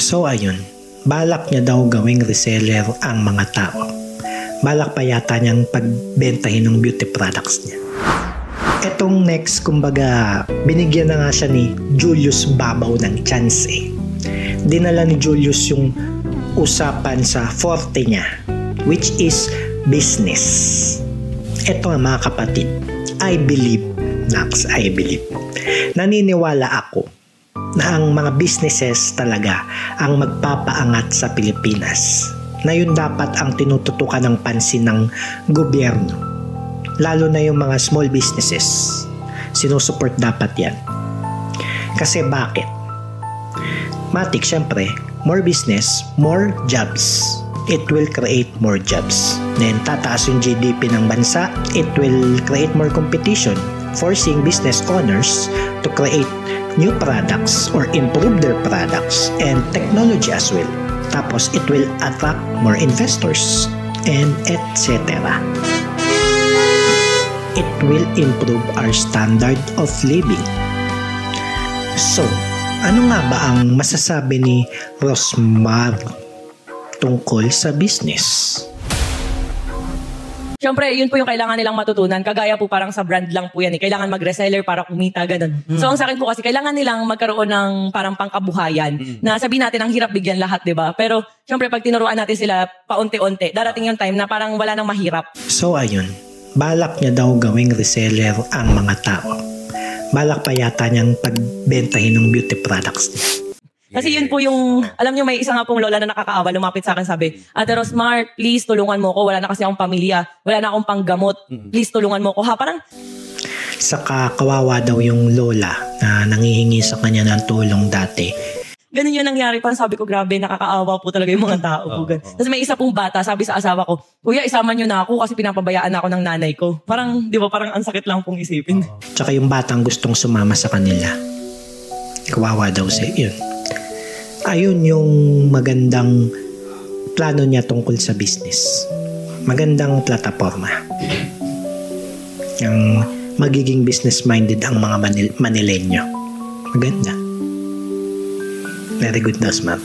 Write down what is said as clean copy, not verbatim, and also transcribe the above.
So ayun, balak niya daw gawing reseller ang mga tao. Balak pa yata niyang pagbentahin ng beauty products niya. Etong next, kumbaga, binigyan na nga siya ni Julius Babaw ng chance eh. Dinala ni Julius yung usapan sa forte niya, which is business. Ito nga mga kapatid, I believe, naniniwala ako na ang mga businesses talaga ang magpapaangat sa Pilipinas, na yun dapat ang tinututukan ng pansin ng gobyerno, lalo na yung mga small businesses. Sinusupport dapat yan. Kasi bakit? Matik, syempre, more business, more jobs. It will create more jobs. Then tataas yung GDP ng bansa. It will create more competition, forcing business owners to create new products or improve their products and technology as well. Tapos it will attract more investors and etc. It will improve our standard of living. So, ano nga ba ang masasabi ni Rosmar tungkol sa business? Siyempre, yun po yung kailangan nilang matutunan. Kagaya po parang sa brand lang po yan. Kailangan mag-reseller para kumita, ganun. So, ang sa akin po kasi, kailangan nilang magkaroon ng parang pangkabuhayan na sabihin natin ang hirap bigyan lahat, di ba? Pero, siyempre, pag tinuruan natin sila paunti-unti, darating yung time na parang wala nang mahirap. So, ayun. Balak niya daw gawing reseller ang mga tao. Balak pa yata niyang pagbentahin ng beauty products niya. Kasi yun po yung, alam nyo, may isa nga pong lola na nakakaawa, lumapit sa akin, sabi, Ate Rosmar, please tulungan mo ko, wala na kasi akong pamilya, wala na akong panggamot, please tulungan mo ko, ha? Parang, saka kawawa daw yung lola na nangihingi sa kanya ng tulong dati. ganun yung nangyari, parang sabi ko, grabe, nakakaawa po talaga yung mga tao po. Tapos may isa pong bata, sabi sa asawa ko, Kuya, isama nyo na ako kasi pinapabayaan ako ng nanay ko. Parang, di ba, parang ang sakit lang pong isipin. Tsaka yung batang gustong sumama sa kanila. Kawawa daw siya, yun. Ayun yung magandang plano niya tungkol sa business. Magandang plataforma. Yung magiging business-minded ang mga Manileño. Maganda. Very good, Dasmar.